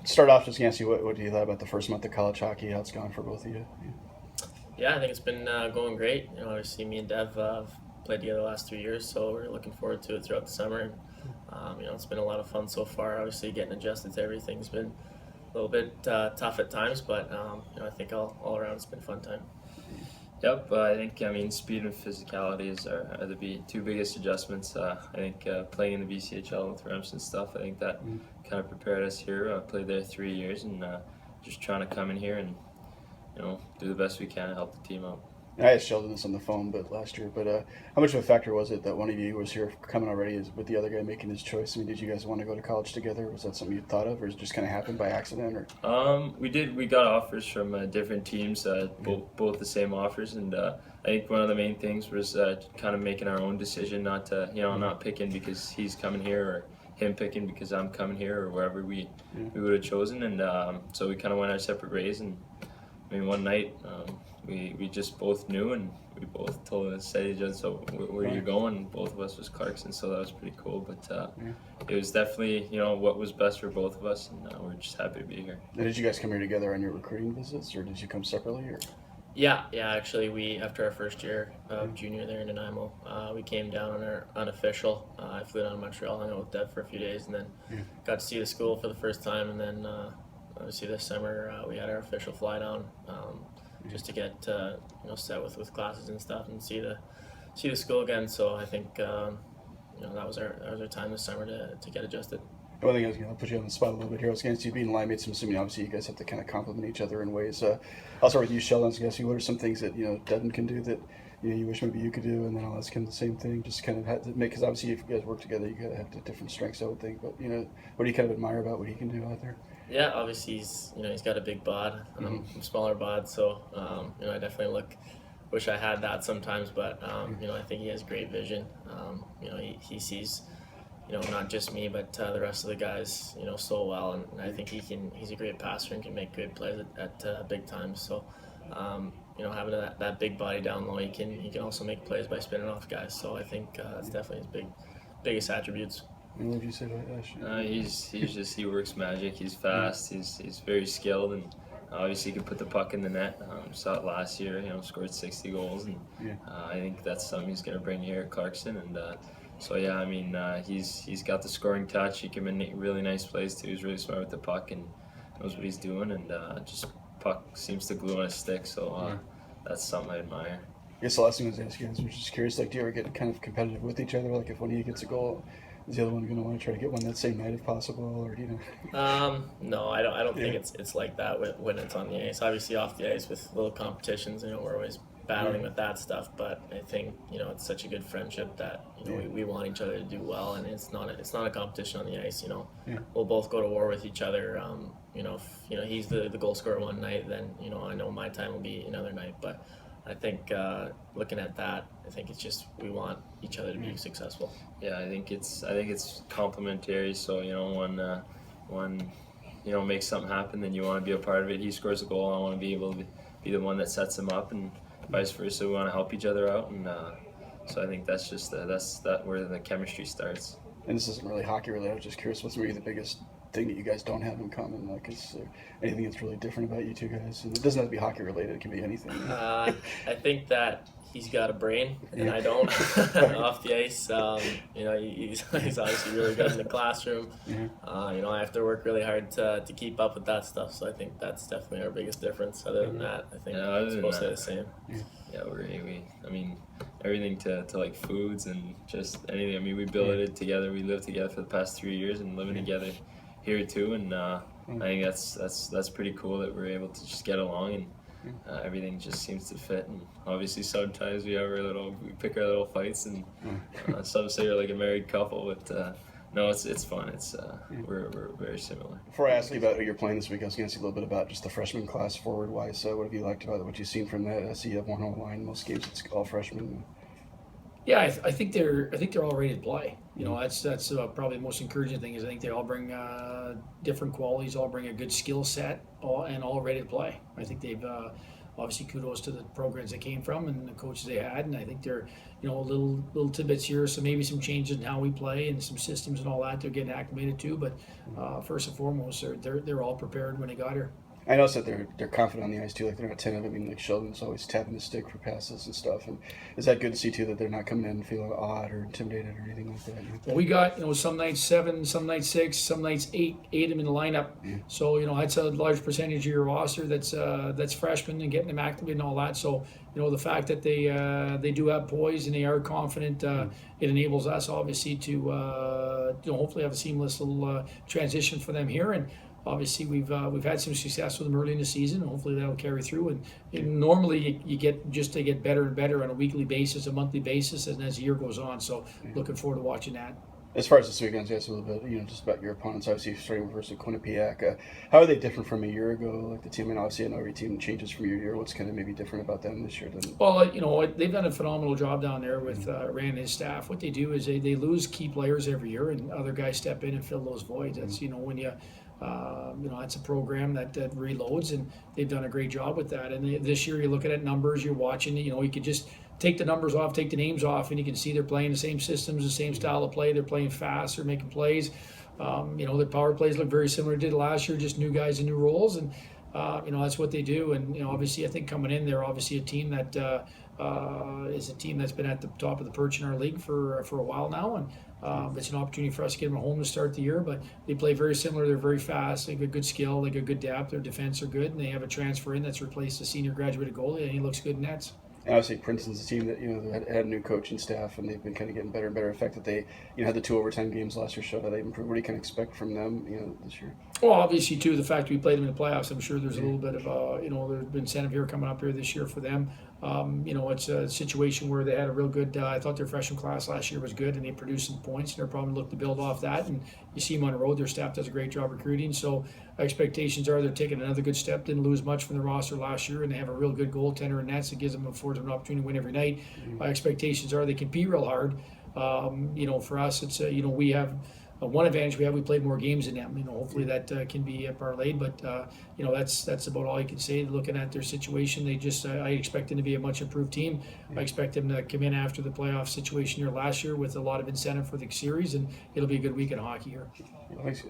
start off just ask you what do you thought about the first month of college hockey? How it's gone for both of you? Yeah, I think it's been going great. Obviously, me and Dev have played together the last 3 years, so we're looking forward to it throughout the summer. And, it's been a lot of fun so far. Obviously, getting adjusted to everything's been a little bit tough at times, but I think all around it's been a fun time. Yep, speed and physicality are the two biggest adjustments. I think playing in the BCHL with Rempal and stuff, I think that kind of prepared us here. I played there 3 years, and just trying to come in here and do the best we can to help the team out. I asked Sheldon this on the phone, last year. But how much of a factor was it that one of you was here coming already with the other guy making his choice? I mean, did you guys want to go to college together? Was that something you thought of, or it just kind of happened by accident? Or we did. We got offers from different teams, both the same offers, and I think one of the main things was kind of making our own decision, not to not picking because he's coming here or him picking because I'm coming here or wherever we would have chosen, and so we kind of went our separate ways. And I mean, one night we just both knew, and we both told us, said each other, so where are you going? Both of us was Clarkson, so that was pretty cool. But it was definitely what was best for both of us, and we're just happy to be here. Now, did you guys come here together on your recruiting visits, or did you come separately? Or? Yeah. Actually, we after our first year of junior there in Nanaimo, we came down on our unofficial. I flew down to Montreal, hung out with Dev for a few days, and then got to see the school for the first time. And then obviously this summer we had our official fly down just to get set with classes and stuff and see the school again. So I think that was our time this summer to get adjusted. One thing I was going to put you on the spot a little bit here. I was going to see you being line mates. I'm assuming obviously you guys have to kind of complement each other in ways. I'll start with you, Sheldon. I was going to ask you what are some things that Devin can do that you wish maybe you could do, and then I'll ask him the same thing. Just kind of have to make, because obviously if you guys work together, you got to have the different strengths, I would think. But what do you kind of admire about what he can do out there? Yeah, obviously he's got a big bod, smaller bod, so I definitely wish I had that sometimes, but I think he has great vision. He sees not just me, but the rest of the guys so well, and I think he's a great passer and can make great plays at big times. So having that big body down low, he can also make plays by spinning off guys. So I think that's definitely his biggest attributes. And what did you say about that? He works magic. He's fast. He's very skilled, and obviously he can put the puck in the net. Saw it last year. Scored 60 goals, and I think that's something he's going to bring here at Clarkson. And he's got the scoring touch. He can make really nice plays too. He's really smart with the puck and knows what he's doing. And just puck seems to glue on his stick. So that's something I admire. I guess the last thing I was asking you guys was just curious. Like, do you ever get kind of competitive with each other? Like, if one of you gets a goal, is the other one going to want to try to get one that same night if possible, or No, I don't think it's like that when it's on the ice. Obviously, off the ice with little competitions, we're always battling with that stuff. But I think it's such a good friendship that we want each other to do well, and it's not a competition on the ice. We'll both go to war with each other. If he's the goal scorer one night, then I know my time will be another night. But I think looking at that, I think it's just we want each other to be successful. Yeah, I think it's complementary. So one makes something happen, then you want to be a part of it. He scores a goal, I want to be able to be the one that sets him up, and vice versa. We want to help each other out, and so I think that's just that's where the chemistry starts. And this isn't really hockey related. I was just curious, what's maybe the biggest thing that you guys don't have in common? Like, is there anything that's really different about you two guys? And it doesn't have to be hockey related. It can be anything. I think that he's got a brain and I don't. Off the ice, he's obviously really good in the classroom. I have to work really hard to keep up with that stuff. So I think that's definitely our biggest difference. Other than that, I think it's mostly the same. Yeah, everything to like foods and just anything. We built it together. We lived together for the past 3 years and living together here too, and I think that's pretty cool that we're able to just get along, and everything just seems to fit. And obviously sometimes we pick our little fights, and some say we're like a married couple, but no, it's fun. We're very similar. Before I ask you about who you're playing this week, I was going to ask you a little bit about just the freshman class forward wise. So what have you liked about it? What you've seen from that? I see you have one on line. Most games it's all freshmen. Yeah, I think they're all ready to play. That's probably the most encouraging thing is I think they all bring different qualities, all bring a good skill set, and all ready to play. I think they've obviously kudos to the programs they came from and the coaches they had, and I think they're, little tidbits here, so maybe some changes in how we play and some systems and all that they're getting acclimated to, but first and foremost, they're all prepared when they got here. I noticed that they're confident on the ice too. Like they're not tentative. I mean, like Sheldon's always tapping the stick for passes and stuff. And is that good to see too, that they're not coming in feeling odd or intimidated or anything like that? Well, we got some nights 7, some nights 6, some nights 8 of them in the lineup. Yeah. So that's a large percentage of your roster that's freshmen and getting them activated and all that. So the fact that they do have poise and they are confident, it enables us obviously to hopefully have a seamless little transition for them here. And obviously, we've had some success with them early in the season, and hopefully that'll carry through. And normally, you get better and better on a weekly basis, a monthly basis, and as the year goes on. So, looking forward to watching that. As far as this weekend, just a little bit, just about your opponents. Obviously, starting versus Quinnipiac. How are they different from a year ago? Like the team, and obviously, I know every team changes from year to year. What's kind of maybe different about them this year? Well, they've done a phenomenal job down there with Rand and his staff. What they do is they lose key players every year, and other guys step in and fill those voids. That's when you. That's a program that reloads, and they've done a great job with that. And this year, you're looking at numbers, you're watching. You could just take the numbers off, take the names off, and you can see they're playing the same systems, the same style of play. They're playing fast, they're making plays. Their power plays look very similar to last year, just new guys in new roles, and that's what they do. And obviously, I think coming in, they're obviously a team that is a team that's been at the top of the perch in our league for a while now, and it's an opportunity for us to get them at home to start the year. But they play very similar. They're very fast. They got good skill. They got good depth. Their defense are good, and they have a transfer in that's replaced a senior graduated goalie, and he looks good in nets. And obviously, Princeton's a team that had a new coaching staff, and they've been kind of getting better and better. The fact that they had the 2 overtime games last year showed how they improved. What do you kind of expect from them this year? Well, obviously, too, the fact we played them in the playoffs, I'm sure there's a little bit of there's been incentive here coming up here this year for them. It's a situation where they had a real good. I thought their freshman class last year was good, and they produced some points, and they're probably looking to build off that. And you see them on the road; their staff does a great job recruiting. So expectations are they're taking another good step. Didn't lose much from the roster last year, and they have a real good goaltender in nets that affords them an opportunity to win every night. Expectations are they compete real hard. For us, it's we have. One advantage we played more games than them. Hopefully that can be parlayed, but that's about all you can say. Looking at their situation, I expect them to be a much improved team. I expect them to come in after the playoff situation here last year with a lot of incentive for the series, and it'll be a good week in hockey here. Thanks.